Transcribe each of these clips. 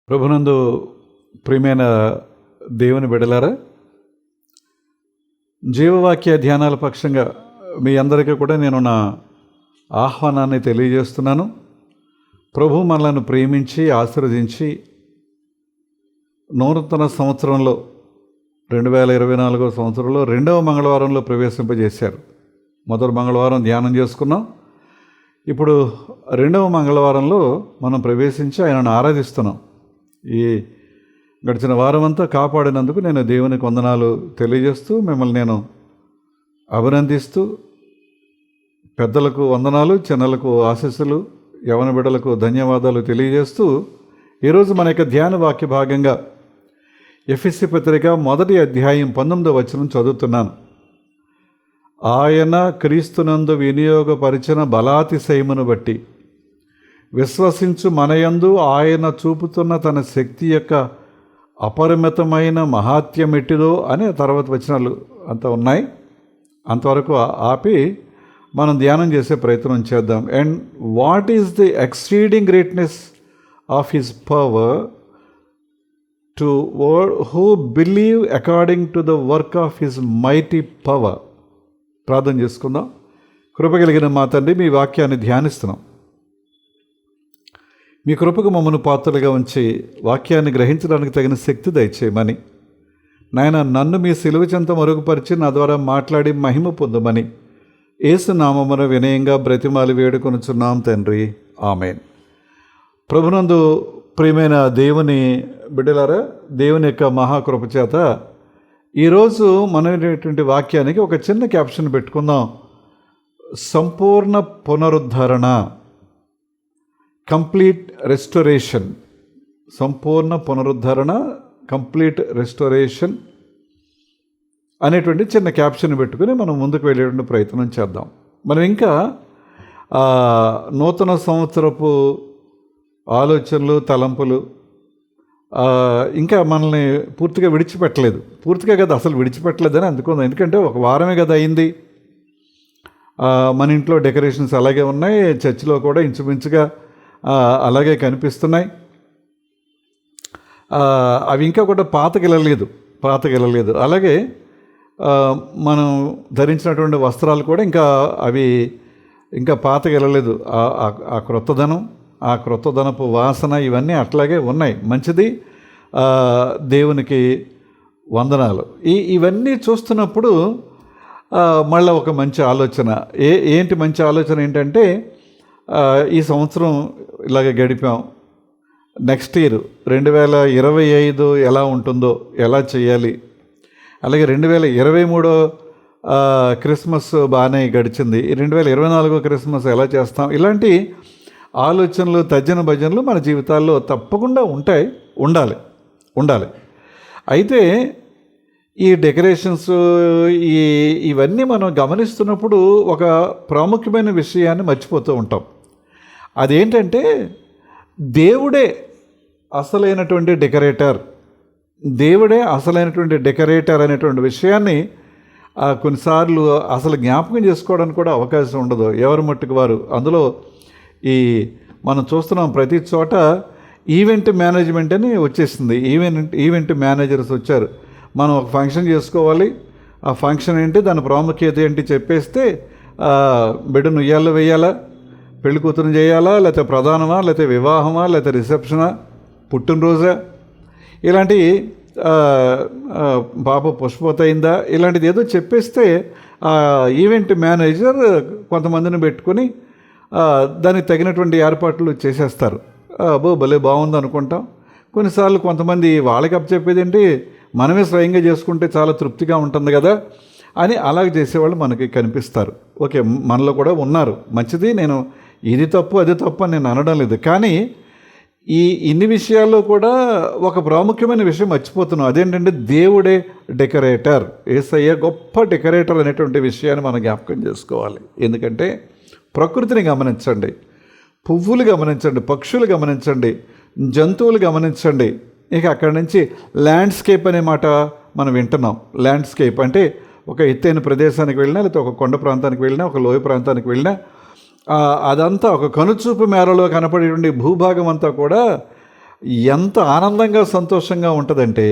ప్రభునందు ప్రియమైన దేవుని బిడ్డలారా, జీవవాక్య ధ్యానాల పక్షంగా మీ అందరికీ కూడా నేను నా ఆహ్వానాన్ని తెలియజేస్తున్నాను. ప్రభు మనలను ప్రేమించి ఆశీర్వదించి నూతన సంవత్సరంలో 2024 సంవత్సరంలో 2వ మంగళవారంలో ప్రవేశింపజేశారు. మొదటి మంగళవారం ధ్యానం చేసుకున్నాం. ఇప్పుడు 2వ మంగళవారంలో మనం ప్రవేశించి ఆయనను ఆరాధిస్తున్నాం. ఈ గడిచిన వారం అంతా కాపాడినందుకు నేను దేవునికి వందనాలు తెలియజేస్తూ మిమ్మల్ని నేను అభినందిస్తూ, పెద్దలకు వందనాలు, చిన్నలకు ఆశీస్సులు, యవన బిడ్డలకు ధన్యవాదాలు తెలియజేస్తూ ఈరోజు మన యొక్క ధ్యాన వాక్య భాగంగా ఎఫెసీ పత్రిక 1వ అధ్యాయం 19వ వచనం చదువుతున్నాను. ఆయన క్రీస్తునందు వినియోగపరిచిన బలాతిశయమును బట్టి విశ్వసించు మనయందు ఆయన చూపుతున్న తన శక్తి యొక్క అపరిమితమైన మహాత్యమెట్టిదో అని తర్వాత వచనాలు అంతా ఉన్నాయి. అంతవరకు ఆపి మనం ధ్యానం చేసే ప్రయత్నం చేద్దాం. And what is the exceeding greatness of his power to who believe according to the work of his mighty power. ప్రార్థన చేసుకుందాం. కృప కలిగిన మా తండ్రి, మీ వాక్యాన్ని ధ్యానిస్తున్నాం. మీ కృపకు మమ్మల్ని పాత్రలుగా ఉంచి వాక్యాన్ని గ్రహించడానికి తగిన శక్తి దయచేయమని, నాయన నన్ను మీ సిలువ చెంత మరుగుపరిచి నా ద్వారా మాట్లాడి మహిమ పొందమని యేసు నామమున వినయంగా బ్రతిమాలి వేడుకొనుచున్నాం తండ్రి, ఆమేన్. ప్రభునందు ప్రియమైన దేవుని బిడ్డలారా, దేవుని యొక్క మహాకృప చేత ఈరోజు మనటువంటి వాక్యానికి ఒక చిన్న క్యాప్షన్ పెట్టుకుందాం. సంపూర్ణ పునరుద్ధరణ, కంప్లీట్ రెస్టోరేషన్. సంపూర్ణ పునరుద్ధరణ, కంప్లీట్ రెస్టోరేషన్ అనేటువంటి చిన్న క్యాప్షన్ పెట్టుకుని మనం ముందుకు వెళ్ళేటువంటి ప్రయత్నం చేద్దాం. మనం ఇంకా నూతన సంవత్సరపు ఆలోచనలు, తలంపులు ఇంకా మనల్ని పూర్తిగా విడిచిపెట్టలేదు. పూర్తిగా కదా, అసలు విడిచిపెట్టలేదని అందుకుందాం. ఎందుకంటే ఒక వారమే కదా అయింది. మన ఇంట్లో డెకరేషన్స్ అలాగే ఉన్నాయి, చర్చిలో కూడా ఇంచుమించుగా అలాగే కనిపిస్తున్నాయి. అవి ఇంకా కూడా పాతకెళ్ళలేదు. అలాగే మనం ధరించినటువంటి వస్త్రాలు కూడా అవి ఇంకా పాతకెళ్ళలేదు. ఆ క్రొత్తదనం, ఆ క్రొత్తదనపు వాసన ఇవన్నీ అట్లాగే ఉన్నాయి. మంచిది, దేవునికి వందనాలు. ఇవన్నీ చూస్తున్నప్పుడు మళ్ళీ ఒక మంచి ఆలోచన. ఏంటి మంచి ఆలోచన ఏంటంటే, ఈ సంవత్సరం ఇలాగే గడిపాం. నెక్స్ట్ ఇయర్ 2025 ఎలా ఉంటుందో, ఎలా చేయాలి. అలాగే 2023 క్రిస్మస్ బాగానే గడిచింది. 2024 క్రిస్మస్ ఎలా చేస్తాం. ఇలాంటి ఆలోచనలు, తర్జన భజనలు మన జీవితాల్లో తప్పకుండా ఉండాలి. అయితే ఈ డెకరేషన్స్ ఇవన్నీ మనం గమనిస్తున్నప్పుడు ఒక ప్రాముఖ్యమైన విషయాన్ని మర్చిపోతూ ఉంటాం. అదేంటంటే, దేవుడే అసలైనటువంటి డెకరేటర్ అనేటువంటి విషయాన్ని కొన్నిసార్లు అసలు జ్ఞాపకం చేసుకోవడానికి కూడా అవకాశం ఉండదు. ఎవరి మట్టుకు వారు. అందులో మనం చూస్తున్నాం ప్రతి చోట ఈవెంట్ మేనేజ్మెంట్ అని వచ్చేసింది. ఈవెంట్ మేనేజర్స్ వచ్చారు. మనం ఒక ఫంక్షన్ చేసుకోవాలి, ఆ ఫంక్షన్ ఏంటి, దాని ప్రాముఖ్యత ఏంటి చెప్పేస్తే బిడ్డను ఉయ్యాల్లో వేయాలా, పెళ్లి కూతురు చేయాలా, లేకపోతే ప్రధానమా, లేకపోతే వివాహమా, లేకపోతే రిసెప్షనా, పుట్టినరోజా, ఇలాంటి పాప పుష్పవతి అయిందా, ఇలాంటిది ఏదో చెప్పేస్తే ఈవెంట్ మేనేజర్ కొంతమందిని పెట్టుకొని దానికి తగినటువంటి ఏర్పాట్లు చేసేస్తారు. భలే బాగుంది అనుకుంటాం. కొన్నిసార్లు కొంతమంది వాళ్ళకి అప్పచెప్పేది ఏంటి, మనమే స్వయంగా చేసుకుంటే చాలా తృప్తిగా ఉంటుంది కదా అని అలాగే చేసేవాళ్ళు మనకి కనిపిస్తారు. ఓకే, మనలో కూడా ఉన్నారు. మంచిది, నేను ఇది తప్పు అది తప్పు అని నేను అనడం లేదు. కానీ ఇన్ని విషయాల్లో కూడా ఒక ప్రాముఖ్యమైన విషయం మర్చిపోతున్నాం. అదేంటంటే, దేవుడే డెకరేటర్. యేసయ్య గొప్ప డెకరేటర్ అనేటువంటి విషయాన్ని మనం జ్ఞాపకం చేసుకోవాలి. ఎందుకంటే ప్రకృతిని గమనించండి, పువ్వులు గమనించండి, పక్షులు గమనించండి, జంతువులు గమనించండి. ఇక అక్కడి నుంచి ల్యాండ్స్కేప్ అనే మాట మనం వింటున్నాం. ల్యాండ్స్కేప్ అంటే ఒక ఎత్తైన ప్రదేశానికి వెళ్ళినా, లేకపోతే ఒక కొండ ప్రాంతానికి వెళ్ళినా, ఒక లోయ ప్రాంతానికి వెళ్ళినా అదంతా ఒక కనుచూపు మేరలో కనపడేటువంటి భూభాగం అంతా కూడా ఎంత ఆనందంగా సంతోషంగా ఉంటుందంటే.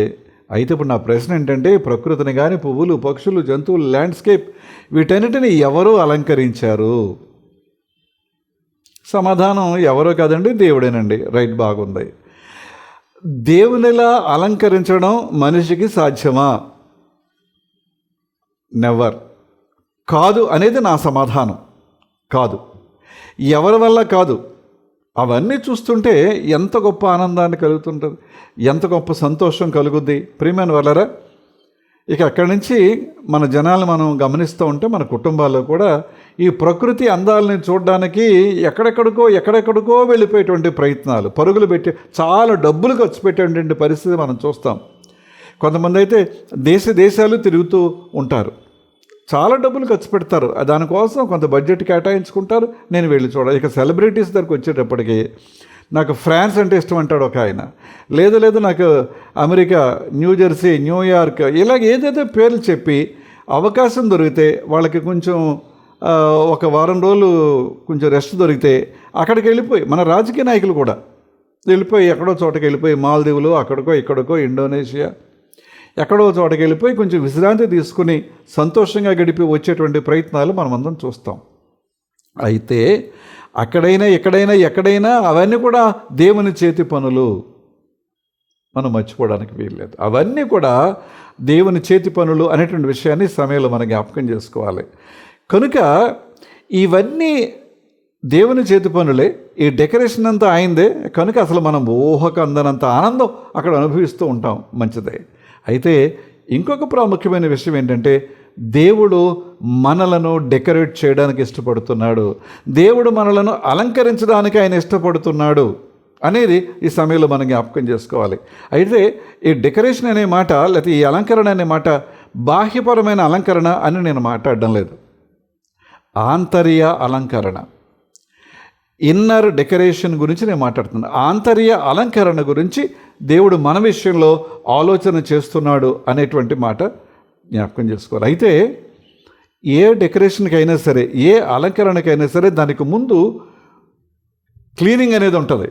అయితే ఇప్పుడు నా ప్రశ్న ఏంటంటే, ప్రకృతిని కానీ, పువ్వులు, పక్షులు, జంతువులు, ల్యాండ్స్కేప్ వీటన్నిటిని ఎవరు అలంకరించారు? సమాధానం ఎవరో కాదండి, దేవుడేనండి. రైట్, బాగుంది. దేవునిలా అలంకరించడం మనిషికి సాధ్యమా? నెవర్. కాదు అనేది నా సమాధానం. కాదు, ఎవరి వల్ల కాదు. అవన్నీ చూస్తుంటే ఎంత గొప్ప ఆనందాన్ని కలుగుతుంటుంది, ఎంత గొప్ప సంతోషం కలుగుద్ది ప్రియమైన వాళ్ళరా. ఇక అక్కడి నుంచి మన జనాలు మనం గమనిస్తూ ఉంటే మన కుటుంబాల్లో కూడా ఈ ప్రకృతి అందాలని చూడడానికి ఎక్కడెక్కడికో వెళ్ళిపోయేటువంటి ప్రయత్నాలు, పరుగులు పెట్టి చాలా డబ్బులు ఖర్చు పెట్టేటువంటి పరిస్థితి మనం చూస్తాం. కొంతమంది అయితే దేశాలు తిరుగుతూ ఉంటారు, చాలా డబ్బులు ఖర్చు పెడతారు, దానికోసం కొంత బడ్జెట్ కేటాయించుకుంటారు. నేను వెళ్ళి ఇక సెలబ్రిటీస్ దగ్గరికి వచ్చేటప్పటికి నాకు ఫ్రాన్స్ అంటే ఇష్టం అంటాడు ఒక ఆయన. లేదు నాకు అమెరికా, న్యూజెర్సీ, న్యూయార్క్, ఇలాగ ఏదైతే పేర్లు చెప్పి అవకాశం దొరికితే వాళ్ళకి కొంచెం ఒక వారం రోజులు కొంచెం రెస్ట్ దొరికితే అక్కడికి వెళ్ళిపోయి, మన రాజకీయ నాయకులు కూడా వెళ్ళిపోయి ఎక్కడో చోటకి వెళ్ళిపోయి మాల్దీవులు, ఇక్కడికో ఇండోనేషియా, ఎక్కడో చోటకి వెళ్ళిపోయి కొంచెం విశ్రాంతి తీసుకుని సంతోషంగా గడిపి వచ్చేటువంటి ప్రయత్నాలు మనమందరం చూస్తాం. అయితే ఎక్కడైనా అవన్నీ కూడా దేవుని చేతి పనులు, మనం మర్చిపోవడానికి వీల్లేదు. అవన్నీ కూడా దేవుని చేతి పనులు అనేటువంటి విషయాన్ని సమయంలో మనం జ్ఞాపకం చేసుకోవాలి. కనుక ఇవన్నీ దేవుని చేతి పనులే, ఈ డెకరేషన్ అంతా అయిందే. కనుక అసలు మనం ఊహకు అందనంత ఆనందం అక్కడ అనుభవిస్తూ ఉంటాం. మంచిదే. అయితే ఇంకొక ప్రాముఖ్యమైన విషయం ఏంటంటే, దేవుడు మనలను డెకరేట్ చేయడానికి ఇష్టపడుతున్నాడు, దేవుడు మనలను అలంకరించడానికి ఆయన ఇష్టపడుతున్నాడు అనేది ఈ సమయంలో మనం జ్ఞాపకం చేసుకోవాలి. అయితే ఈ డెకరేషన్ అనే మాట, లేకపోతే ఈ అలంకరణ అనే మాట బాహ్యపరమైన అలంకరణ అని నేను మాట్లాడడం లేదు. ఆంతర్య అలంకరణ, ఇన్నర్ డెకరేషన్ గురించి నేను మాట్లాడుతున్నాను. ఆంతర్య అలంకరణ గురించి దేవుడు మన విషయంలో ఆలోచన చేస్తున్నాడు అనేటువంటి మాట జ్ఞాపకం చేసుకోవాలి. అయితే ఏ డెకరేషన్కైనా సరే, ఏ అలంకరణకైనా సరే దానికి ముందు క్లీనింగ్ అనేది ఉంటుంది.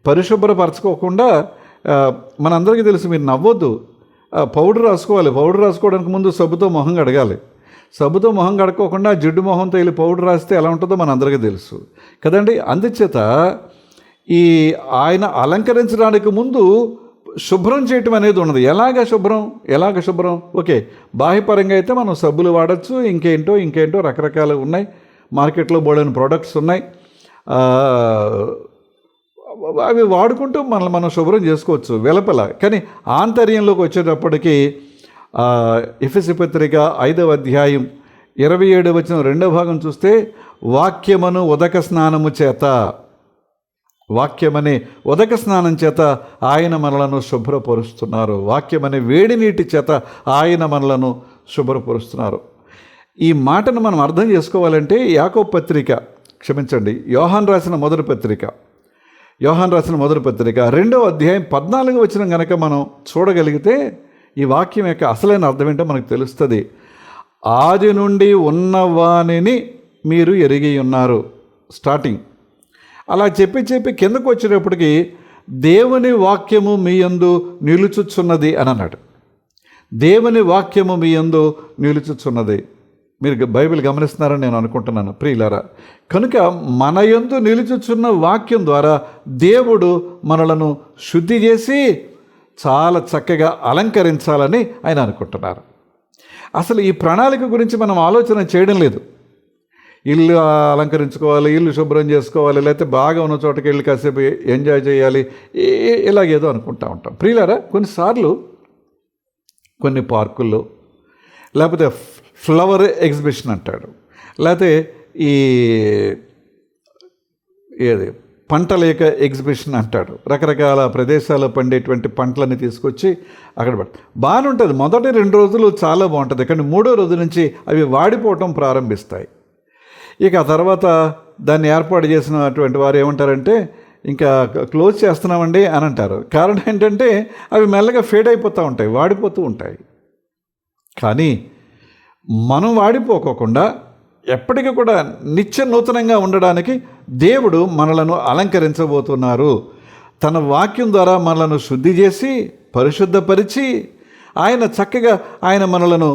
పరిశుభ్రపరచుకోకుండా, మనందరికీ తెలుసు, మీరు నవ్వొద్దు, పౌడర్ రాసుకోవాలి. పౌడర్ రాసుకోవడానికి ముందు సబ్బుతో మొహం కడగాలి. సబ్బుతో మొహం కడుక్కోకుండా జిడ్డు మొహంతో వెళ్ళి పౌడర్ రాస్తే ఎలా ఉంటుందో మనందరికీ తెలుసు కదండి. అందుచేత ఈ ఆయన అలంకరించడానికి ముందు శుభ్రం చేయటం అనేది ఉన్నది. ఎలాగ శుభ్రం ఓకే, బాహ్యపరంగా అయితే మనం సబ్బులు వాడచ్చు, ఇంకేంటో రకరకాలు ఉన్నాయి, మార్కెట్లో బోలెడని ప్రోడక్ట్స్ ఉన్నాయి. అవి వాడుకుంటూ మనం శుభ్రం చేసుకోవచ్చు వెలపల. కానీ ఆంతర్యంలోకి వచ్చేటప్పటికి ఎఫెసీ పత్రిక 5వ అధ్యాయం 27వ వచనం 2వ భాగం చూస్తే, వాక్యమనే ఉదక స్నానం చేత ఆయన మనలను శుభ్రపరుస్తున్నారు. వాక్యమనే వేడి నీటి చేత ఆయన మనలను శుభ్రపరుస్తున్నారు. ఈ మాటను మనం అర్థం చేసుకోవాలంటే యోహాను రాసిన మొదటి పత్రిక 2వ అధ్యాయం 14వ వచనం కనుక మనం చూడగలిగితే ఈ వాక్యం యొక్క అసలైన అర్థం ఏంటో మనకు తెలుస్తుంది. ఆది నుండి ఉన్నవానిని మీరు ఎరిగి ఉన్నారు. స్టార్టింగ్ అలా చెప్పి కిందకు వచ్చేటప్పటికి దేవుని వాక్యము మీ యందు నిలుచుచున్నది అని అన్నాడు. దేవుని వాక్యము మీ యందు నిలుచుచున్నది. మీరు బైబిల్ గమనిస్తున్నారని నేను అనుకుంటున్నాను ప్రియులారా. కనుక మన యందు నిలుచుచున్న వాక్యం ద్వారా దేవుడు మనలను శుద్ధి చేసి చాలా చక్కగా అలంకరించాలని ఆయన అనుకుంటున్నారు. అసలు ఈ ప్రణాళిక గురించి మనం ఆలోచన చేయడం లేదు. ఇల్లు అలంకరించుకోవాలి, ఇల్లు శుభ్రం చేసుకోవాలి, లేకపోతే బాగా ఉన్న చోటకి వెళ్ళి కాసేపు ఎంజాయ్ చేయాలి, ఇలాగేదో అనుకుంటూ ఉంటాం ప్రియులారా. కొన్నిసార్లు కొన్ని పార్కుల్లో, లేకపోతే ఫ్లవర్ ఎగ్జిబిషన్ అంటాడు, లేకపోతే పంటల యొక్క ఎగ్జిబిషన్ అంటాడు. రకరకాల ప్రదేశాల్లో పండేటువంటి పంటలని తీసుకొచ్చి అక్కడ బాగానే ఉంటుంది. మొదటి 2 రోజులు చాలా బాగుంటుంది, కానీ 3వ రోజు నుంచి అవి వాడిపోవటం ప్రారంభిస్తాయి. ఇక ఆ తర్వాత దాన్ని ఏర్పాటు చేసినటువంటి వారు ఏమంటారంటే, ఇంకా క్లోజ్ చేస్తున్నామండి అని అంటారు. కారణం ఏంటంటే అవి మెల్లగా ఫేడ్ అయిపోతూ ఉంటాయి, వాడిపోతూ ఉంటాయి. కానీ మనం వాడిపోకోకుండా ఎప్పటికీ కూడా నిత్య నూతనంగా ఉండడానికి దేవుడు మనలను అలంకరించబోతున్నారు. తన వాక్యం ద్వారా మనలను శుద్ధి చేసి పరిశుద్ధపరిచి ఆయన చక్కగా ఆయన మనలను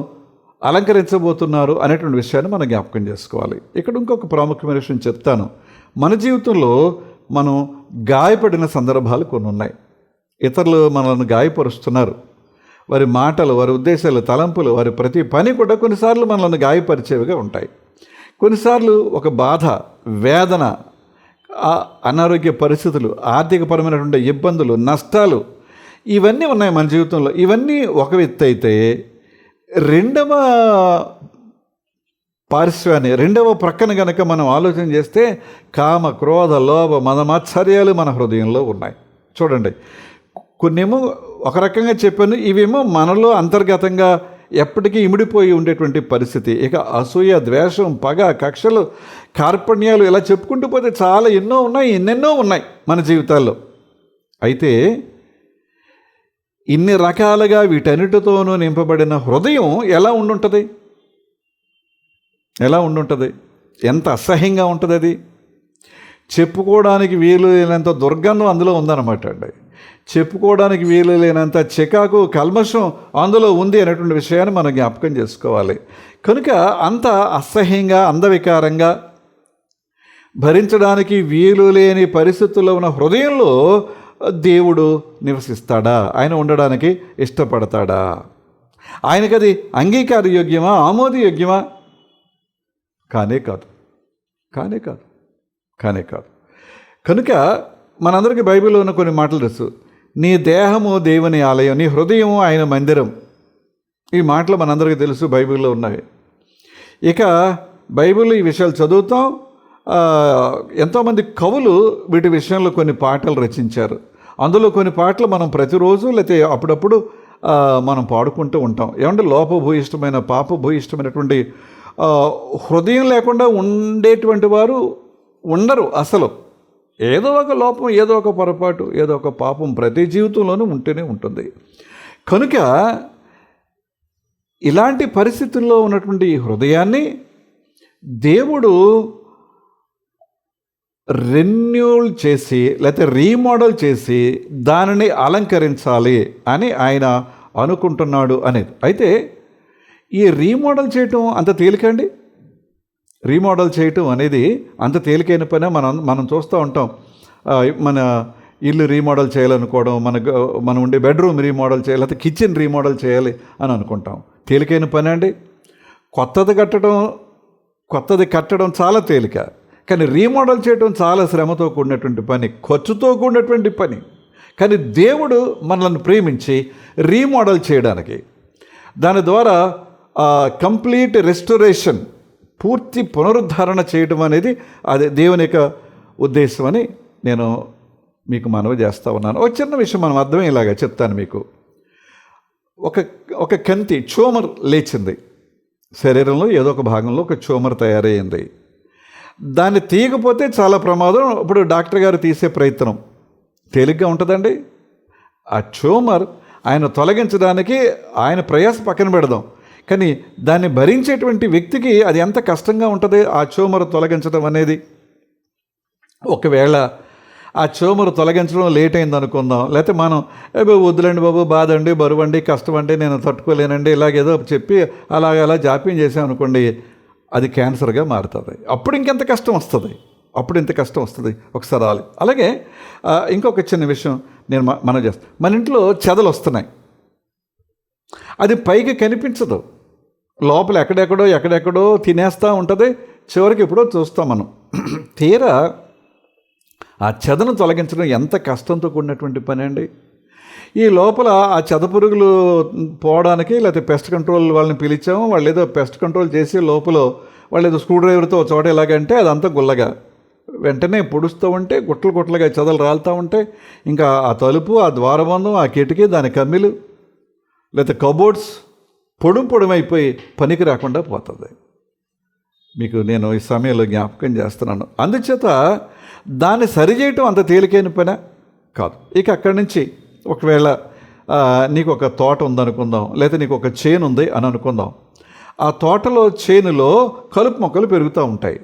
అలంకరించబోతున్నారు అనేటువంటి విషయాన్ని మనం జ్ఞాపకం చేసుకోవాలి. ఇక్కడ ఇంకొక ప్రాముఖ్యమైన విషయం చెప్తాను. మన జీవితంలో మనం గాయపడిన సందర్భాలు కొన్ని ఉన్నాయి. ఇతరులు మనల్ని గాయపరుస్తున్నారు. వారి మాటలు, వారి ఉద్దేశాలు, తలంపులు, వారి ప్రతి పని కూడా కొన్నిసార్లు మనల్ని గాయపరిచేవిగా ఉంటాయి. కొన్నిసార్లు ఒక బాధ, వేదన, అనారోగ్య పరిస్థితులు, ఆర్థికపరమైనటువంటి ఇబ్బందులు, నష్టాలు ఇవన్నీ ఉన్నాయి మన జీవితంలో. ఇవన్నీ ఒక ఎత్తు అయితే రెండవ పార్శ్వాన్ని, రెండవ ప్రక్కన కనుక మనం ఆలోచన చేస్తే కామ, క్రోధ, లోభ, మదమాత్సర్యాలు మన హృదయంలో ఉన్నాయి. చూడండి, కొన్నేమో ఒక రకంగా చెప్పాను, ఇవేమో మనలో అంతర్గతంగా ఎప్పటికీ ఇమిడిపోయి ఉండేటువంటి పరిస్థితి. ఇక అసూయ, ద్వేషం, పగ, కక్షలు, కార్పణ్యాలు ఇలా చెప్పుకుంటూ పోతే చాలా ఎన్నెన్నో ఉన్నాయి మన జీవితాల్లో. అయితే ఇన్ని రకాలుగా వీటన్నిటితోనూ నింపబడిన హృదయం ఎలా ఉండుంటుంది? ఎంత అసహ్యంగా ఉంటుంది అది. చెప్పుకోవడానికి వీలు లేనంత దుర్గంధం అందులో ఉందన్నమాట అండి. చెప్పుకోవడానికి వీలు లేనంత చికాకు, కల్మషం అందులో ఉంది అనేటువంటి విషయాన్ని మనం జ్ఞాపకం చేసుకోవాలి. కనుక అంత అసహ్యంగా, అందవికారంగా, భరించడానికి వీలు లేని పరిస్థితుల్లో ఉన్న హృదయంలో దేవుడు నివసిస్తాడా? ఆయన ఉండడానికి ఇష్టపడతాడా? ఆయనకది అంగీకారయోగ్యమా, ఆమోదయోగ్యమా? కానే కాదు. కనుక మనందరికీ బైబిల్లో ఉన్న కొన్ని మాటలు తెలుసు. నీ దేహము దేవుని ఆలయం, నీ హృదయము ఆయన మందిరం. ఈ మాటలు మనందరికీ తెలుసు, బైబిల్లో ఉన్నాయి. ఇక బైబిల్లో ఈ విషయాలు చదువుతాం. ఎంతోమంది కవులు వీటి విషయంలో కొన్ని పాటలు రచించారు. అందులో కొన్ని పాటలు మనం ప్రతిరోజు లేకపోతే అప్పుడప్పుడు మనం పాడుకుంటూ ఉంటాం. ఏమంటే లోపభూయిష్టమైన, పాపభూయిష్టమైనటువంటి హృదయం లేకుండా ఉండేటువంటి వారు ఉండరు అసలు. ఏదో ఒక లోపం, ఏదో ఒక పొరపాటు, ఏదో ఒక పాపం ప్రతి జీవితంలోనూ ఉంటూనే ఉంటుంది. కనుక ఇలాంటి పరిస్థితుల్లో ఉన్నటువంటి ఈ హృదయాన్ని దేవుడు రెన్యూల్ చేసి లేకపోతే రీమోడల్ చేసి దానిని అలంకరించాలి అని ఆయన అనుకుంటున్నాడు అనేది. అయితే ఈ రీమోడల్ చేయటం అంత తేలికండి? రీమోడల్ చేయటం అనేది అంత తేలికైన పనే. మనం చూస్తూ ఉంటాం. మన ఇల్లు రీమోడల్ చేయాలనుకోవడం, మనం ఉండే బెడ్రూమ్ రీమోడల్ చేయాలి, లేకపోతే కిచెన్ రీమోడల్ చేయాలి అని అనుకుంటాం. తేలికైన పని అండి? కొత్తది కట్టడం చాలా తేలిక, కానీ రీమోడల్ చేయడం చాలా శ్రమతో కూడినటువంటి పని, ఖర్చుతో కూడినటువంటి పని. కానీ దేవుడు మనల్ని ప్రేమించి రీమోడల్ చేయడానికి, దాని ద్వారా కంప్లీట్ రెస్టోరేషన్, పూర్తి పునరుద్ధరణ చేయడం అనేది అది దేవుని యొక్క ఉద్దేశం అని నేను మీకు మనవి చేస్తూ ఉన్నాను. ఒక చిన్న విషయం మనం అర్థమయ్యేలాగా చెప్తాను మీకు. ఒక కంతి ట్యూమర్ లేచింది, శరీరంలో ఏదో ఒక భాగంలో ఒక ట్యూమర్ తయారయ్యింది. దాన్ని తీయకపోతే చాలా ప్రమాదం. ఇప్పుడు డాక్టర్ గారు తీసే ప్రయత్నం తేలిగ్గా ఉంటుందండి? ఆ ట్యూమర్ ఆయన తొలగించడానికి ఆయన ప్రయాస పక్కన పెడదాం, కానీ దాన్ని భరించేటువంటి వ్యక్తికి అది ఎంత కష్టంగా ఉంటుంది ఆ ట్యూమర్ తొలగించడం అనేది. ఒకవేళ ఆ ట్యూమర్ తొలగించడం లేట్ అయింది అనుకుందాం, లేకపోతే మనం వద్దులండి బాబు, బాధండి, బరువండి, కష్టమండి, నేను తట్టుకోలేనండి, ఇలాగేదో చెప్పి అలా జాప్యం చేసాం అనుకోండి, అది క్యాన్సర్గా మారుతుంది. అప్పుడు ఇంకెంత కష్టం వస్తుంది, ఒకసారి అలాగే ఇంకొక చిన్న విషయం నేను మనం చేస్తాను. మన ఇంట్లో చెదలు వస్తున్నాయి, అది పైకి కనిపించదు, లోపల ఎక్కడెక్కడో తినేస్తూ ఉంటుంది. చివరికి ఎప్పుడో చూస్తాం మనం. తీరా ఆ చెదను తొలగించడం ఎంత కష్టంతో కూడినటువంటి పని అండి. ఈ లోపల ఆ చెద పురుగులు పోవడానికి లేకపోతే పెస్ట్ కంట్రోల్ వాళ్ళని పిలిచాము, వాళ్ళు ఏదో పెస్ట్ కంట్రోల్ చేసి లోపల వాళ్ళు ఏదో స్క్రూ డ్రైవర్తో చోట ఎలాగంటే అదంతా గుల్లగా వెంటనే పొడుస్తూ ఉంటే గుట్టలుగా చెదలు రాలుతూ ఉంటే ఇంకా ఆ తలుపు, ఆ ద్వారబంధం, ఆ కిటికీ, దాని కమ్మిలు లేకపోతే కబోర్డ్స్ పొడమైపోయి పనికి రాకుండా పోతుంది. మీకు నేను ఈ సమయంలో జ్ఞాపకం చేస్తున్నాను. అందుచేత దాన్ని సరిచేయటం అంత తేలికైన పని కాదు. ఇక అక్కడి నుంచి ఒకవేళ నీకు ఒక తోట ఉందనుకుందాం, లేదా నీకు ఒక చేను ఉంది అని అనుకుందాం. ఆ తోటలో, చేనులో కలుపు మొక్కలు పెరుగుతూ ఉంటాయి.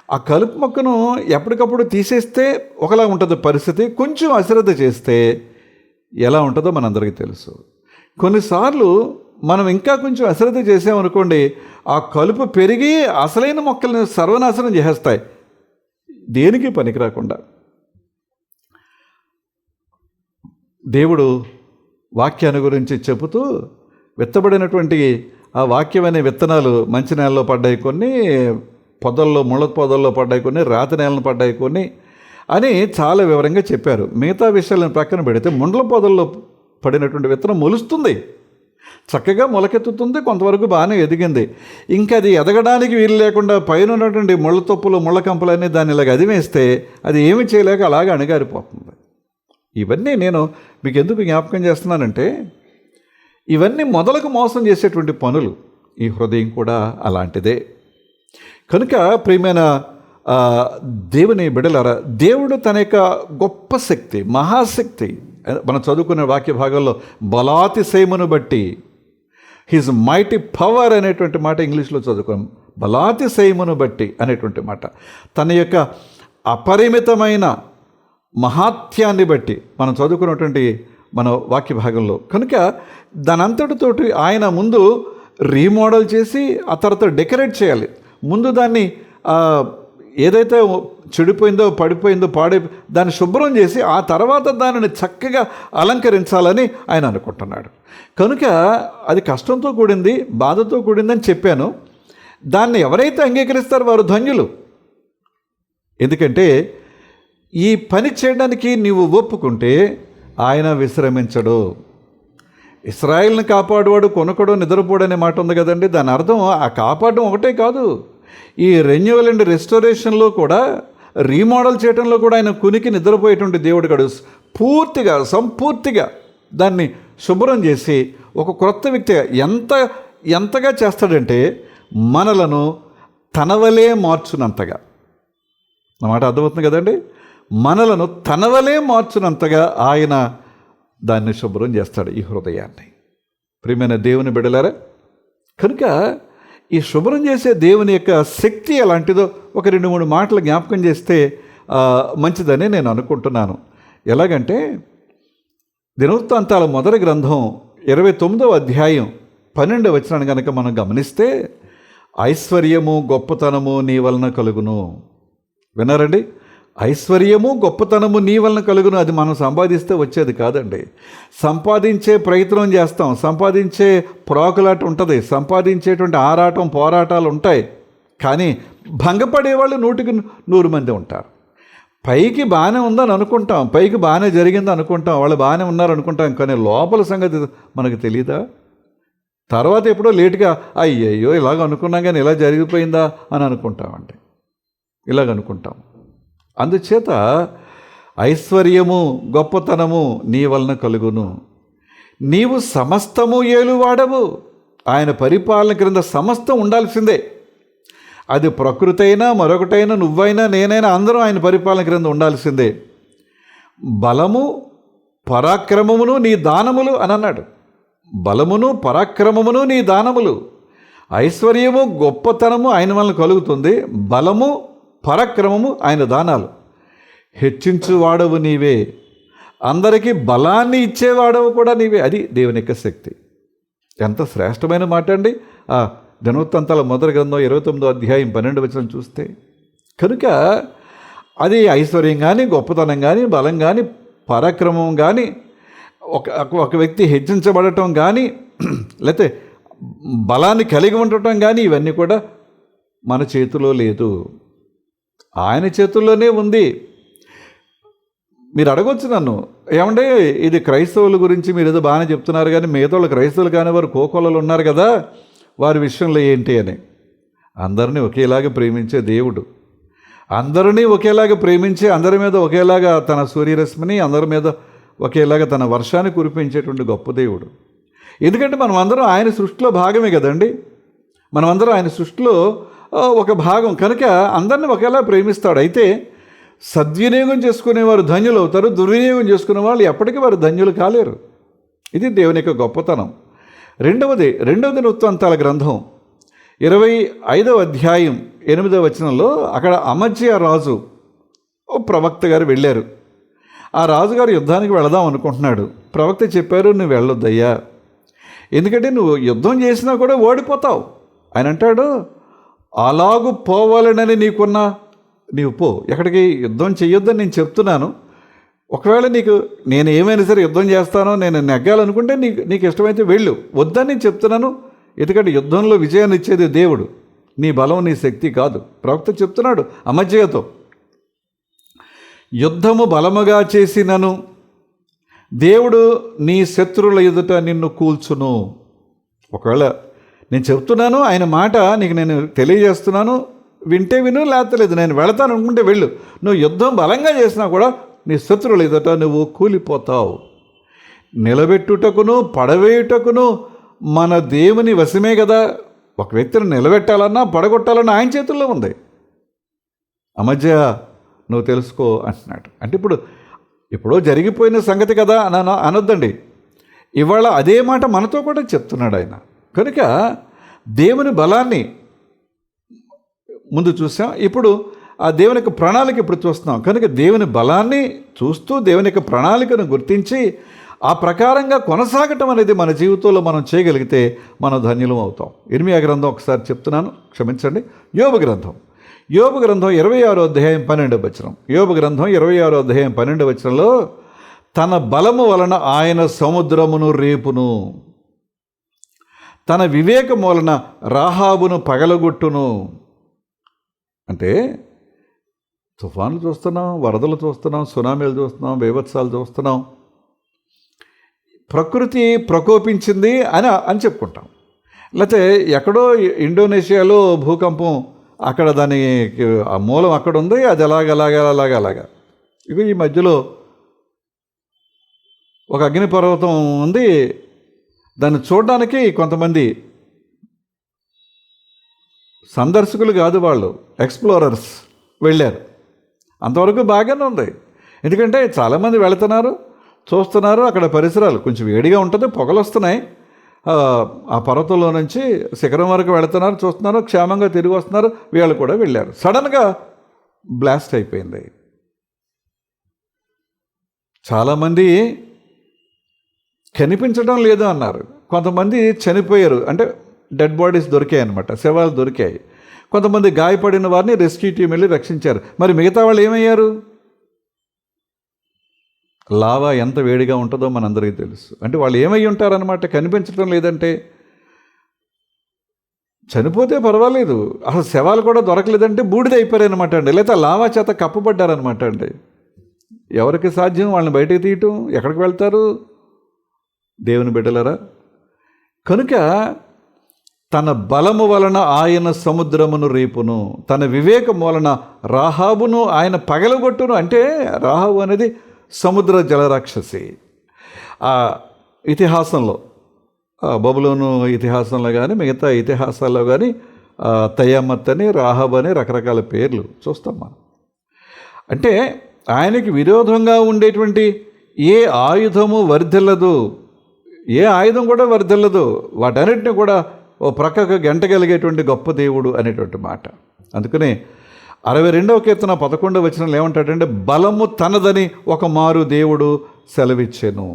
ఆ కలుపు మొక్కను ఎప్పటికప్పుడు తీసేస్తే ఒకలా ఉంటుంది పరిస్థితి, కొంచెం అశ్రద్ధ చేస్తే ఎలా ఉంటుందో మనందరికీ తెలుసు. కొన్నిసార్లు మనం ఇంకా కొంచెం అశ్రద్ధ చేసామనుకోండి, ఆ కలుపు పెరిగి అసలైన మొక్కల్ని సర్వనాశనం చేసేస్తాయి, దేనికి పనికిరాకుండా. దేవుడు వాక్యాన్ని గురించి చెబుతూ విత్తబడినటువంటి ఆ వాక్యం అనే విత్తనాలు మంచి నేలలో పడ్డాయి, కొన్ని పొదల్లో ముళ్ళ పొదల్లో పడ్డాయి, కొన్ని రాతి నేలను పడ్డాయి కొన్ని అని చాలా వివరంగా చెప్పారు. మిగతా విషయాలను ప్రక్కన పెడితే ముండ్ల పొదల్లో పడినటువంటి విత్తనం మొలుస్తుంది, చక్కగా మొలకెత్తుతుంది, కొంతవరకు బాగానే ఎదిగింది. ఇంకా అది ఎదగడానికి వీలు లేకుండా పైన ఉన్నటువంటి ముళ్ళ తొప్పులు ముళ్ళ కంపలన్నీ దాన్ని ఇలాగ అదిమేస్తే అది ఏమి చేయలేక అలాగే అణగారిపోతుంది. ఇవన్నీ నేను మీకు ఎందుకు జ్ఞాపకం చేస్తున్నానంటే, ఇవన్నీ మొదలకు మోసం చేసేటువంటి పనులు. ఈ హృదయం కూడా అలాంటిదే. కనుక ప్రియమైన దేవుని బిడ్డలారా, దేవుడు తన యొక్క గొప్ప శక్తి, మహాశక్తి, మనం చదువుకునే వాక్య భాగంలో బలాతిశయమును బట్టి, హిజ్ మైటీ పవర్ అనేటువంటి మాట ఇంగ్లీష్లో చదువుకున్నాం. బలాతిశయమును బట్టి అనేటువంటి మాట తన యొక్క అపరిమితమైన మహాత్యాన్ని బట్టి మనం చదువుకున్నటువంటి మన వాక్య భాగంలో. కనుక దానంతటితోటి ఆయన ముందు రీమోడల్ చేసి ఆ తర్వాత డెకరేట్ చేయాలి. ముందు దాన్ని ఏదైతే చెడిపోయిందో పడిపోయిందో దాన్ని శుభ్రం చేసి ఆ తర్వాత దానిని చక్కగా అలంకరించాలని ఆయన అనుకుంటున్నాడు. కనుక అది కష్టంతో కూడింది, బాధతో కూడిందని చెప్పాను. దాన్ని ఎవరైతే అంగీకరిస్తారో వారు ధన్యులు. ఎందుకంటే ఈ పని చేయడానికి నీవు ఒప్పుకుంటే ఆయన విశ్రమించడు. ఇశ్రాయేల్ని కాపాడువాడు కొనకడు నిద్రపోడు అనే మాట ఉంది కదండి. దాని అర్థం ఆ కాపాడడం ఒకటే కాదు, ఈ రెన్యువల్ అండ్ రెస్టోరేషన్లో కూడా, రీమోడల్ చేయడంలో కూడా ఆయన కునికి నిద్రపోయేటువంటి దేవుడు కాడు. పూర్తిగా సంపూర్తిగా దాన్ని శుభ్రం చేసి ఒక క్రొత్త వ్యక్తిగా ఎంతగా చేస్తాడంటే మనలను తనవలే మార్చునంతగా. అన్నమాట అర్థమవుతుంది కదండి. మనలను తనవలే మార్చునంతగా ఆయన దాన్ని శుభ్రం చేస్తాడు, ఈ హృదయాన్ని. ప్రియమైన దేవుని బిడ్డలారా, కనుక ఈ శుభ్రం చేసే దేవుని యొక్క శక్తి ఎలాంటిదో ఒక 2-3 మాటలు జ్ఞాపకం చేస్తే మంచిదని నేను అనుకుంటున్నాను. ఎలాగంటే దినవృత్తాంతాల మొదటి గ్రంథం 29వ అధ్యాయం 12వ వచనాన్ని కనుక మనం గమనిస్తే, ఐశ్వర్యము గొప్పతనము నీ వలన కలుగును. విన్నారండి? ఐశ్వర్యము గొప్పతనము నీ వలన కలుగును. అది మనం సంపాదిస్తే వచ్చేది కాదండి. సంపాదించే ప్రయత్నం చేస్తాం, సంపాదించే ప్రాకులాట ఉంటుంది, సంపాదించేటువంటి ఆరాటం పోరాటాలు ఉంటాయి. కానీ భంగపడేవాళ్ళు 100కి 100 మంది ఉంటారు. పైకి బాగానే ఉందని అనుకుంటాం, పైకి బాగానే జరిగింది అనుకుంటాం, వాళ్ళు బాగానే ఉన్నారు అనుకుంటాం, కానీ లోపల సంగతి మనకు తెలియదా? తర్వాత ఎప్పుడో లేటుగా అయ్యయ్యో ఇలాగ అనుకున్నాం కానీ ఇలా జరిగిపోయిందా అని అనుకుంటామండి, ఇలాగ అనుకుంటాం. అందుచేత ఐశ్వర్యము గొప్పతనము నీ వలన కలుగును. నీవు సమస్తము ఏలువాడవు. ఆయన పరిపాలన క్రింద సమస్తం ఉండాల్సిందే. అది ప్రకృతి అయినా మరొకటైనా నువ్వైనా నేనైనా అందరం ఆయన పరిపాలన క్రింద ఉండాల్సిందే. బలము పరాక్రమమును నీ దానములు అని అన్నాడు. బలమును పరాక్రమమును నీ దానములు. ఐశ్వర్యము గొప్పతనము ఆయన వలన కలుగుతుంది, బలము పరాక్రమము ఆయన దానాలు. హెచ్చించువాడవు నీవే, అందరికీ బలాన్ని ఇచ్చేవాడవు కూడా నీవే. అది దేవుని యొక్క శక్తి. ఎంత శ్రేష్టమైన మాట అండి. దినవృత్తాంతాల మొదటి గ్రంథం 29వ అధ్యాయం 12వ వచనం చూస్తే, కనుక అది ఐశ్వర్యం కానీ గొప్పతనం కానీ బలం కానీ పరాక్రమం కానీ ఒక వ్యక్తి హెచ్చించబడటం కానీ లేకపోతే బలాన్ని కలిగి ఉండటం కానీ ఇవన్నీ కూడా మన చేతిలో లేదు, ఆయన చేతుల్లోనే ఉంది. మీరు అడగొచ్చు నన్ను, ఏమంటే ఇది క్రైస్తవుల గురించి మీరు ఏదో బాగానే చెప్తున్నారు కానీ మిగతా వాళ్ళు క్రైస్తవులు కానీ వారు కోకొల్లలు ఉన్నారు కదా, వారి విషయంలో ఏంటి అని. అందరినీ ఒకేలాగా ప్రేమించే దేవుడు, అందరినీ ఒకేలాగా ప్రేమించి అందరి మీద ఒకేలాగా తన సూర్యరశ్మిని, అందరి మీద ఒకేలాగా తన వర్షాన్ని కురిపించేటువంటి గొప్ప దేవుడు. ఎందుకంటే మనం అందరం ఆయన సృష్టిలో భాగమే కదండి. మనమందరం ఆయన సృష్టిలో ఒక భాగం కనుక అందరినీ ఒకేలా ప్రేమిస్తాడు. అయితే సద్వినియోగం చేసుకునేవారు ధన్యులు అవుతారు, దుర్వినియోగం చేసుకునే వాళ్ళు ఎప్పటికీ వారు ధన్యులు కాలేరు. ఇది దేవుని యొక్క గొప్పతనం. రెండవది వృత్తాంతాల గ్రంథం 25వ అధ్యాయం 8వ వచనంలో అక్కడ అమజ్యా రాజు ఓ ప్రవక్త గారు వెళ్ళారు. ఆ రాజుగారు యుద్ధానికి వెళదాం అనుకుంటున్నాడు. ప్రవక్త చెప్పారు, నువ్వు వెళ్ళొద్దయ్యా, ఎందుకంటే నువ్వు యుద్ధం చేసినా కూడా ఓడిపోతావు. ఆయన అంటాడు, అలాగూ పోవాలనని నీవు పో, ఎక్కడికి యుద్ధం చెయ్యొద్దని నేను చెప్తున్నాను. ఒకవేళ నేను ఏమైనా సరే యుద్ధం చేస్తానో, నేను నెగ్గాలనుకుంటే నీకు ఇష్టమైతే వెళ్ళు, వద్దని నేను చెప్తున్నాను. ఎందుకంటే యుద్ధంలో విజయాన్ని ఇచ్చేది దేవుడు, నీ బలం నీ శక్తి కాదు. ప్రవక్త చెప్తున్నాడు అమజ్యతో, యుద్ధము బలముగా చేసినను దేవుడు నీ శత్రువుల ఎదుట నిన్ను కూల్చును. ఒకవేళ నేను చెప్తున్నాను, ఆయన మాట నీకు నేను తెలియజేస్తున్నాను, వింటే విను, లేకపోతే లేదు. నేను వెళతాను అనుకుంటే వెళ్ళు. నువ్వు యుద్ధం బలంగా చేసినా కూడా నీ శత్రువుల ఎదుట నువ్వు కూలిపోతావు. నిలబెట్టుటకును పడవేయుటకును మన దేవుని వశమే కదా. ఒక వ్యక్తిని నిలబెట్టాలన్నా పడగొట్టాలన్నా ఆయన చేతుల్లో ఉంది. అమజ్య నువ్వు తెలుసుకో అంటున్నాడు. అంటే ఇప్పుడు జరిగిపోయిన సంగతి కదా అనొద్దండి. ఇవాళ అదే మాట మనతో కూడా చెప్తున్నాడు ఆయన. కనుక దేవుని బలాన్ని ముందు చూసాం, ఇప్పుడు ఆ దేవుని యొక్క ప్రణాళిక ఇప్పుడు చూస్తున్నాం. కనుక దేవుని బలాన్ని చూస్తూ దేవుని యొక్క ప్రణాళికను గుర్తించి ఆ ప్రకారంగా కొనసాగటం అనేది మన జీవితంలో మనం చేయగలిగితే మనం ధన్యులం అవుతాం. ఇర్మియా గ్రంథం ఒకసారి చెప్తున్నాను, క్షమించండి. యోబు గ్రంథం 26వ అధ్యాయం 12వ వచనం. యోబు గ్రంథం 26వ అధ్యాయం 12వ వచనంలో, తన బలము వలన ఆయన సముద్రమును రేపును, తన వివేకము వలన రాహాబును పగలగొట్టును. అంటే తుఫాన్లు చూస్తున్నాం, వరదలు చూస్తున్నాం, సునామీలు చూస్తున్నాం, బీభత్సాలు చూస్తున్నాం, ప్రకృతి ప్రకోపించింది అని చెప్పుకుంటాం. లేకపోతే ఎక్కడో ఇండోనేషియాలో భూకంపం, అక్కడ దానికి ఆ మూలం అక్కడ ఉంది, అది అలాగా. ఇక ఈ మధ్యలో ఒక అగ్నిపర్వతం ఉంది, దాన్ని చూడడానికి కొంతమంది సందర్శకులు కాదు, వాళ్ళు ఎక్స్ప్లోరర్స్ వెళ్ళారు. అంతవరకు బాగానే ఉంది, ఎందుకంటే చాలామంది వెళుతున్నారు, చూస్తున్నారు. అక్కడ పరిసరాలు కొంచెం వేడిగా ఉంటుంది, పొగలు వస్తున్నాయి. ఆ పర్వతంలో నుంచి శిఖరం వరకు వెళుతున్నారు, చూస్తున్నారు, క్షేమంగా తిరిగి వస్తున్నారు. వీళ్ళు కూడా వెళ్ళారు. సడన్గా బ్లాస్ట్ అయిపోయింది. చాలామంది కనిపించడం లేదు అన్నారు, కొంతమంది చనిపోయారు, అంటే డెడ్ బాడీస్ దొరికాయి అన్నమాట, శవాలు దొరికాయి. కొంతమంది గాయపడిన వారిని రెస్క్యూ టీం వెళ్ళి రక్షించారు. మరి మిగతా వాళ్ళు ఏమయ్యారు? లావా ఎంత వేడిగా ఉంటుందో మనందరికీ తెలుసు. అంటే వాళ్ళు ఏమై ఉంటారనమాట, కనిపించడం లేదంటే. చనిపోతే పర్వాలేదు, అసలు శవాలు కూడా దొరకలేదంటే బూడిద అయిపోయారనమాట అండి, లేదా లావా చేత కప్పబడ్డారనమాట అండి. ఎవరికి సాధ్యం వాళ్ళని బయటకు తీయటం? ఎక్కడికి వెళ్తారు దేవుని బిడ్డలరా? కనుక తన బలము వలన ఆయన సముద్రమును రేపును, తన వివేకం వలన రాహాబును ఆయన పగలగొట్టును. అంటే రాహాబు అనేది సముద్ర జలరాక్షసి. ఆ ఇతిహాసంలో, బబులోను ఇతిహాసంలో కానీ మిగతా ఇతిహాసాల్లో కానీ తయమత్ అని, రాహాబ్ అని రకరకాల పేర్లు చూస్తాం మనం. అంటే ఆయనకి విరోధంగా ఉండేటువంటి ఏ ఆయుధము వర్ధిల్లదు, ఏ ఆయుధం కూడా వర్ధిల్లదు, వాటన్నిటిని కూడా ఓ ప్రక్కకు గంటగలిగేటువంటి గొప్ప దేవుడు అనేటువంటి మాట. అందుకనే 62వ కీర్తన 11వ వచనంలో ఏమంటాడంటే, బలము తనదని ఒక మారు దేవుడు సెలవిచ్చెను,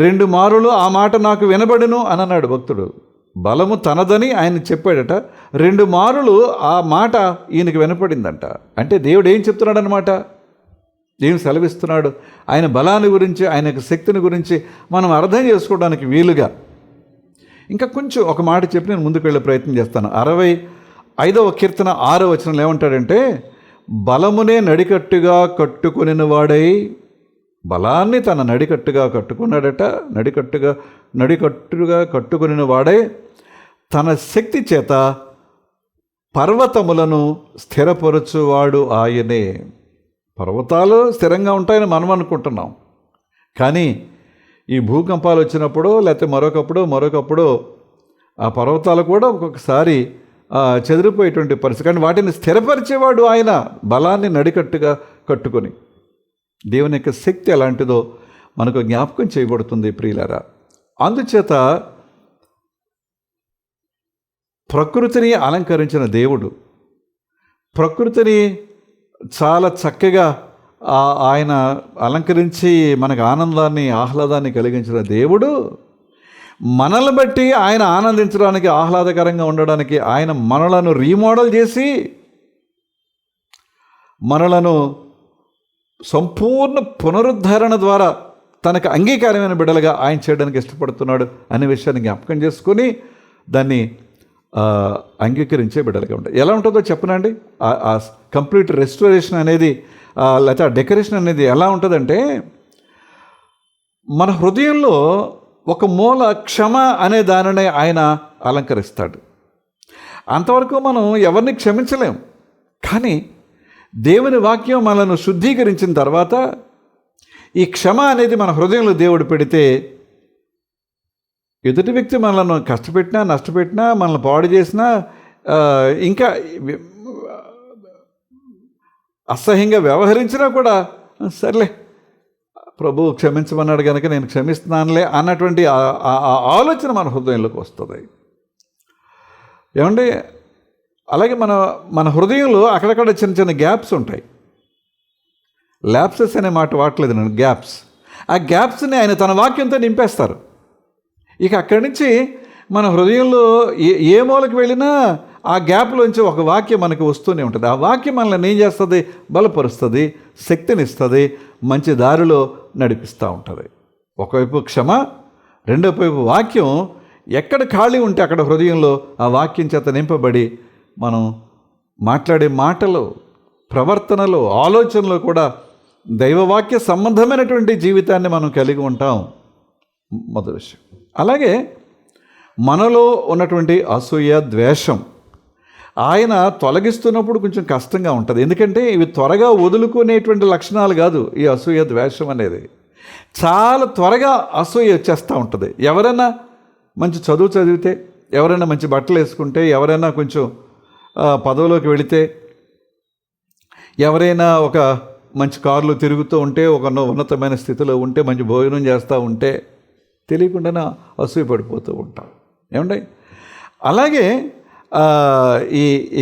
2 మారులు ఆ మాట నాకు వినబడును అని అన్నాడు భక్తుడు. బలము తనదని ఆయన చెప్పాడట, 2 మారులు ఆ మాట ఈయనకి వినపడిందంట. అంటే దేవుడు ఏం చెప్తున్నాడు అనమాట, ఏం సెలవిస్తున్నాడు? ఆయన బలాన్ని గురించి, ఆయన శక్తిని గురించి మనం అర్థం చేసుకోవడానికి వీలుగా ఇంకా కొంచెం ఒక మాట చెప్పి నేను ముందుకు వెళ్ళే ప్రయత్నం చేస్తాను. 65వ కీర్తన 6వ వచనంలో ఏమంటాడంటే, బలమునే నడికట్టుగా కట్టుకొనిన వాడై, బలాన్ని తన నడికట్టుగా కట్టుకున్నాడట, నడికట్టుగా కట్టుకొనిన వాడై తన శక్తి చేత పర్వతములను స్థిరపరచువాడు ఆయనే. పర్వతాలు స్థిరంగా ఉంటాయని మనం అనుకుంటున్నాం, కానీ ఈ భూకంపాలు వచ్చినప్పుడు లేకపోతే మరొకప్పుడు ఆ పర్వతాలు కూడా ఒక్కొక్కసారి చెదిరిపోయేటువంటి పరిస్థితి. కానీ వాటిని స్థిరపరిచేవాడు ఆయన, బలాన్ని నడికట్టుగా కట్టుకొని. దేవుని యొక్క శక్తి ఎలాంటిదో మనకు జ్ఞాపకం చేయబడుతుంది ప్రియులారా. అందుచేత ప్రకృతిని అలంకరించిన దేవుడు, ప్రకృతిని చాలా చక్కగా ఆయన అలంకరించి మనకు ఆనందాన్ని ఆహ్లాదాన్ని కలిగించిన దేవుడు మనల్ని బట్టి ఆయన ఆనందించడానికి, ఆహ్లాదకరంగా ఉండడానికి ఆయన మనలను రీమోడల్ చేసి మనలను సంపూర్ణ పునరుద్ధరణ ద్వారా తనకు అంగీకారమైన బిడ్డలుగా ఆయన చేయడానికి ఇష్టపడుతున్నాడు అనే విషయాన్ని జ్ఞాపకం చేసుకొని దాన్ని అంగీకరించే బిడ్డలుగా ఉంటాయి. ఎలా ఉంటుందో చెప్పనండి. ఆ కంప్లీట్ రెస్టోరేషన్ అనేది లేకపోతే ఆ డెకరేషన్ అనేది ఎలా ఉంటుందంటే, మన హృదయంలో ఒక మూల క్షమ అనే దానిని ఆయన అలంకరిస్తాడు. అంతవరకు మనం ఎవరిని క్షమించలేం. కానీ దేవుని వాక్యం మనల్ని శుద్ధీకరించిన తర్వాత ఈ క్షమ అనేది మన హృదయంలో దేవుడు పెడితే, ఎదుటి వ్యక్తి మనల్ని కష్టపెట్టినా, నష్టపెట్టినా, మనల్ని పాడు చేసినా, ఇంకా అసహ్యంగా వ్యవహరించినా కూడా సర్లే ప్రభు క్షమించమన్నాడు కనుక నేను క్షమిస్తున్నానులే అన్నటువంటి ఆలోచన మన హృదయంలోకి వస్తుంది. ఏమండి, అలాగే మన హృదయంలో అక్కడక్కడ చిన్న చిన్న గ్యాప్స్ ఉంటాయి. ల్యాప్సెస్ అనే మాట వాడలేదు నేను, గ్యాప్స్. ఆ గ్యాప్స్ని ఆయన తన వాక్యంతో నింపేస్తారు. ఇక అక్కడి నుంచి మన హృదయంలో ఏ మూలకి వెళ్ళినా ఆ గ్యాప్లోంచి ఒక వాక్యం మనకు వస్తూనే ఉంటుంది. ఆ వాక్యం మనల్ని ఏం చేస్తుంది? బలపరుస్తుంది, శక్తినిస్తుంది, మంచి దారిలో నడిపిస్తూ ఉంటుంది. ఒకవైపు క్షమ, రెండో వైపు వాక్యం. ఎక్కడ ఖాళీ ఉంటే అక్కడ హృదయంలో ఆ వాక్యం చేత నింపబడి మనం మాట్లాడే మాటలు, ప్రవర్తనలు, ఆలోచనలు కూడా దైవవాక్య సంబంధమైనటువంటి జీవితాన్ని మనం కలిగి ఉంటాం. మొదటి విషయం. అలాగే మనలో ఉన్నటువంటి అసూయ, ద్వేషం ఆయన తొలగిస్తున్నప్పుడు కొంచెం కష్టంగా ఉంటుంది. ఎందుకంటే ఇవి త్వరగా వదులుకునేటువంటి లక్షణాలు కాదు. ఈ అసూయ, ద్వేషం అనేది చాలా త్వరగా అసూయ వచ్చేస్తూ ఉంటుంది. ఎవరైనా మంచి చదువు చదివితే, ఎవరైనా మంచి బట్టలు వేసుకుంటే, ఎవరైనా కొంచెం పదవిలోకి వెళితే, ఎవరైనా ఒక మంచి కారులో తిరుగుతూ ఉంటే, ఒక ఉన్నతమైన స్థితిలో ఉంటే, మంచి భోజనం చేస్తూ ఉంటే తెలియకుండానే అసూయ పడిపోతూ ఉంటాం. ఏమండి, అలాగే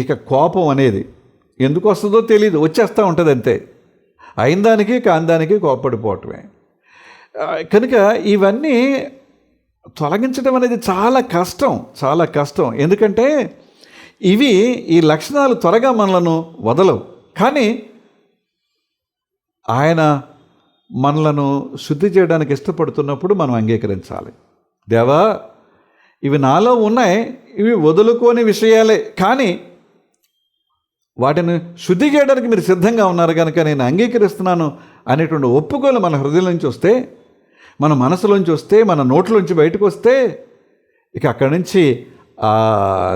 ఇక కోపం అనేది ఎందుకు వస్తుందో తెలియదు, వచ్చేస్తూ ఉంటుంది అంతే. అయిన దానికి కాని దానికి కోపపడిపోవటమే. కనుక ఇవన్నీ తొలగించడం అనేది చాలా కష్టం, చాలా కష్టం. ఎందుకంటే ఈ లక్షణాలు త్వరగా మనలను వదలవు. కానీ ఆయన మనలను శుద్ధి చేయడానికి ఇష్టపడుతున్నప్పుడు మనం అంగీకరించాలి. దేవా, ఇవి నాలో ఉన్నాయి, ఇవి వదులుకోని విషయాలే, కానీ వాటిని శుద్ధి చేయడానికి మీరు సిద్ధంగా ఉన్నారు కనుక నేను అంగీకరిస్తున్నాను అనేటువంటి ఒప్పుకోలు మన హృదయం నుంచి వస్తే, మన మనసులోంచి వస్తే, మన నోట్లోంచి బయటకు వస్తే, ఇక అక్కడి నుంచి ఆ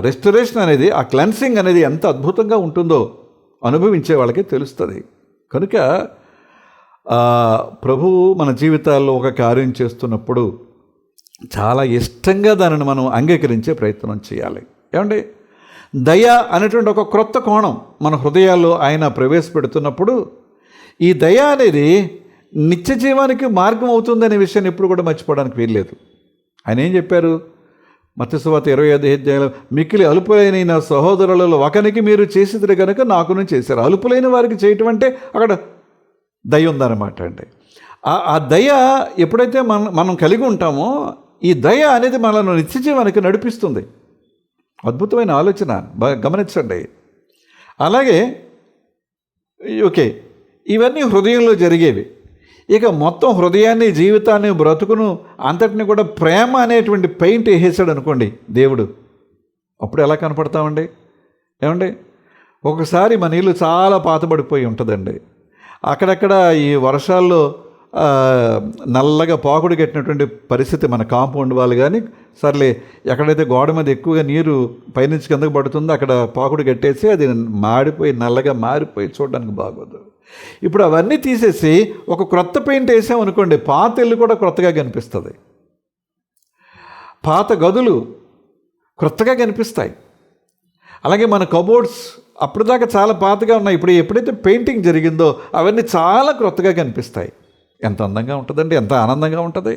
రెస్టరేషన్ అనేది, ఆ క్లెన్సింగ్ అనేది ఎంత అద్భుతంగా ఉంటుందో అనుభవించే వాళ్ళకి తెలుస్తుంది. కనుక ప్రభువు మన జీవితాల్లో ఒక కార్యం చేస్తున్నప్పుడు చాలా ఇష్టంగా దానిని మనం అంగీకరించే ప్రయత్నం చేయాలి. ఏమండి, దయ అనేటువంటి ఒక క్రొత్త కోణం మన హృదయాల్లో ఆయన ప్రవేశపెడుతున్నప్పుడు, ఈ దయ అనేది నిత్య జీవానికి మార్గం అవుతుందనే విషయాన్ని ఎప్పుడు కూడా మర్చిపోవడానికి వీల్లేదు. ఆయన ఏం చెప్పారు? మత్తయి సువార్త 25 మిక్కిలి అలుపులైన నా సహోదరులలో ఒకనికి మీరు చేసేది కనుక నాకును చేశారు. అలుపులైన వారికి చేయటం అంటే అక్కడ దయ ఉందన్నమాట అండి. ఆ దయ ఎప్పుడైతే మనం కలిగి ఉంటామో, ఈ దయ అనేది మనల్ని నిత్య జీవానికి నడిపిస్తుంది. అద్భుతమైన ఆలోచన, బాగా గమనించండి. అలాగే ఓకే, ఇవన్నీ హృదయంలో జరిగేవి. ఇక మొత్తం హృదయాన్ని, జీవితాన్ని, బ్రతుకును అంతటిని కూడా ప్రేమ అనేటువంటి పెయింట్ వేసాడు అనుకోండి దేవుడు, అప్పుడు ఎలా కనపడతామండి? ఏమండి, ఒకసారి మన ఇల్లు చాలా పాతబడిపోయి ఉంటుందండి. అక్కడక్కడ ఈ వర్షాల్లో నల్లగా పాకుడు కట్టినటువంటి పరిస్థితి మన కాంపౌండ్ వాళ్ళు. కానీ సర్లే, ఎక్కడైతే గోడ మీద ఎక్కువగా నీరు పైనుంచి కిందకు పడుతుందో అక్కడ పాకుడు కట్టేసి అది మాడిపోయి నల్లగా మారిపోయి చూడడానికి బాగోదు. ఇప్పుడు అవన్నీ తీసేసి ఒక క్రొత్త పెయింట్ వేసామనుకోండి, పాత ఇల్లు కూడా క్రొత్తగా కనిపిస్తుంది. పాత గదులు క్రొత్తగా కనిపిస్తాయి. అలాగే మన కబోర్డ్స్ అప్పటిదాకా చాలా పాతగా ఉన్నాయి, ఇప్పుడు ఎప్పుడైతే పెయింటింగ్ జరిగిందో అవన్నీ చాలా క్రొత్తగా కనిపిస్తాయి. ఎంత అందంగా ఉంటుందండి, ఎంత ఆనందంగా ఉంటుంది.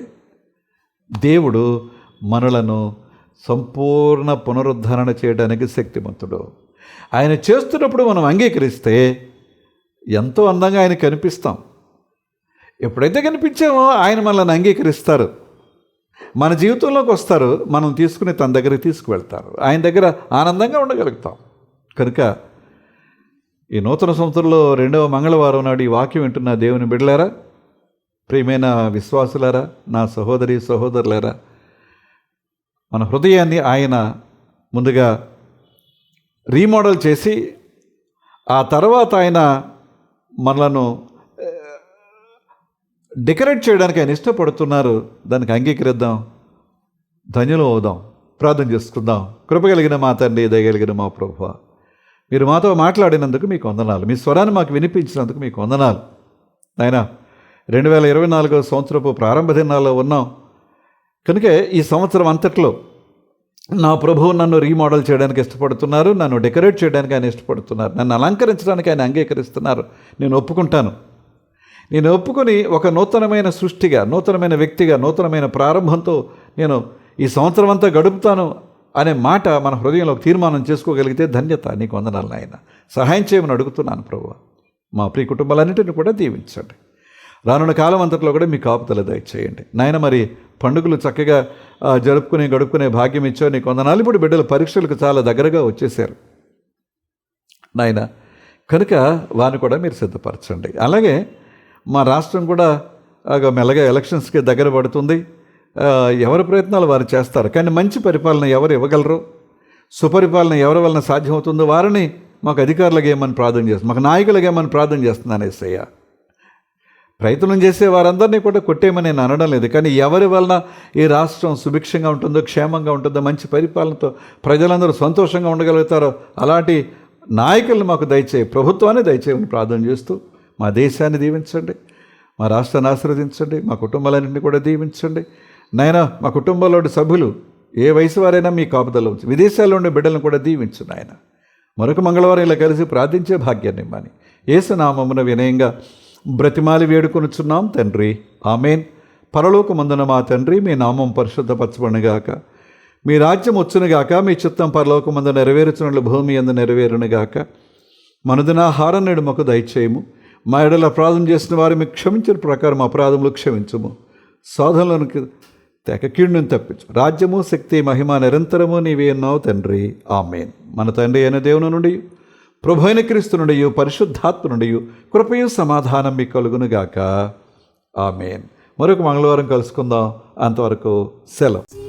దేవుడు మనలను సంపూర్ణ పునరుద్ధరణ చేయడానికి శక్తిమంతుడు. ఆయన చేస్తున్నప్పుడు మనం అంగీకరిస్తే ఎంతో అందంగా ఆయన కనిపిస్తాం. ఎప్పుడైతే కనిపించామో ఆయన మనల్ని అంగీకరిస్తారు, మన జీవితంలోకి వస్తారు, మనం తీసుకుని తన దగ్గరికి తీసుకువెళ్తారు, ఆయన దగ్గర ఆనందంగా ఉండగలుగుతాం. కనుక ఈ నూతన సంవత్సరంలో 2వ మంగళవారం నాడు ఈ వాక్యం వింటున్న దేవుని బిడ్డలారా, ప్రియమైన విశ్వాసులారా, నా సహోదరి సహోదరులారా, మన హృదయాన్ని ఆయన ముందుగా రీమోడల్ చేసి ఆ తర్వాత ఆయన మనలను డెకరేట్ చేయడానికి ఆయన ఇష్టపడుతున్నారు. దానికి అంగీకరిద్దాం, ధన్యులు అవుదాం, ప్రార్థన చేసుకుందాం. కృప కలిగిన మా తండ్రి, దయగలిగిన మా ప్రభువా, మీరు మాతో మాట్లాడినందుకు మీకు వందనాలు. మీ స్వరాన్ని మాకు వినిపించినందుకు మీకు వందనాలు. నాయనా, 2024 సంవత్సరపు ప్రారంభ దినాల్లో ఉన్నాం కనుక ఈ సంవత్సరం అంతట్లో నా ప్రభువు నన్ను రీమోడల్ చేయడానికి ఇష్టపడుతున్నారు, నన్ను డెకరేట్ చేయడానికి ఆయన ఇష్టపడుతున్నారు, నన్ను అలంకరించడానికి ఆయన అంగీకరిస్తున్నారు. నేను ఒప్పుకుంటాను. నేను ఒప్పుకొని ఒక నూతనమైన సృష్టిగా, నూతనమైన వ్యక్తిగా, నూతనమైన ప్రారంభంతో నేను ఈ సంవత్సరం అంతా గడుపుతాను అనే మాట మన హృదయంలో తీర్మానం చేసుకోగలిగితే ధన్యత. నీకు వందనాలు నాయన. సహాయం చేయమని అడుగుతున్నాను ప్రభువా. మా ప్రియ కుటుంబాలన్నింటినీ కూడా దీవించండి. రానున్న కాలం అంతట్లో కూడా మీ కాపుదల దయచేయండి నాయన. మరి పండుగలు చక్కగా గడుపుకునే భాగ్యం ఇచ్చావు, నీకు వందనాలు. ఇప్పుడు బిడ్డల పరీక్షలకు చాలా దగ్గరగా వచ్చేసారు నాయన, కనుక వారిని కూడా మీరు సిద్ధపరచండి. అలాగే మా రాష్ట్రం కూడా మెల్లగా ఎలక్షన్స్కి దగ్గర పడుతుంది. ఎవరి ప్రయత్నాలు వారు చేస్తారు, కానీ మంచి పరిపాలన ఎవరు ఇవ్వగలరు, సుపరిపాలన ఎవరి వలన సాధ్యమవుతుందో వారిని మాకు అధికారులకు ఏమని ప్రార్థన చేస్తుంది, మాకు నాయకులకు ఏమని ప్రార్థన చేస్తున్నాను యేసయ్య. ప్రయత్నం చేసే వారందరినీ కూడా కొట్టేయమని నేను అనడం లేదు, కానీ ఎవరి వలన ఈ రాష్ట్రం సుభిక్షంగా ఉంటుందో, క్షేమంగా ఉంటుందో, మంచి పరిపాలనతో ప్రజలందరూ సంతోషంగా ఉండగలుగుతారో అలాంటి నాయకులను మాకు దయచేయి, ప్రభుత్వాన్ని దయచేయమని ప్రార్థన చేస్తూ మా దేశాన్ని దీవించండి, మా రాష్ట్రాన్ని ఆశీర్వదించండి, మా కుటుంబాలన్నింటినీ కూడా దీవించండి నాయన. మా కుటుంబంలోని సభ్యులు ఏ వయసు వారైనా మీ కాపుదల ఉంచి, విదేశాల్లో ఉండే బిడ్డలను కూడా దీవించు నాయన. మరొక మంగళవారం ఇలా కలిసి ప్రార్థించే భాగ్యాన్ని ఇమ్మని యేసు నామమున వినయంగా బ్రతిమాలి వేడుకొనుచున్నాం తండ్రి, ఆమేన్. పరలోకమందున మా తండ్రి, మీ నామం పరిశుద్ధపరచబడునుగాక, మీ రాజ్యం వచ్చునుగాక, మీ చిత్తం పరలోకమందు నెరవేరుచున్నట్లు భూమి యందు నెరవేరునుగాక. మనదినాహారం నేడు మాకు దయచేయము, మా ఎడల అపరాధం చేసిన వారు మీకు క్షమించిన ప్రకారం అపరాధములు క్షమించుము, సాధనలోనికి కీడును తప్పించు. రాజ్యము, శక్తి, మహిమ నిరంతరము నీవే ఉన్నావు తండ్రి, ఆమేన్. మన తండ్రి అయిన దేవుని నుండి, ప్రభు అయిన క్రీస్తు నుండి, పరిశుద్ధాత్మ నుండి కృపయు సమాధానం మీకు కలుగునుగాక, ఆమేన్. మరొక మంగళవారం కలుసుకుందాం. అంతవరకు సెలవు.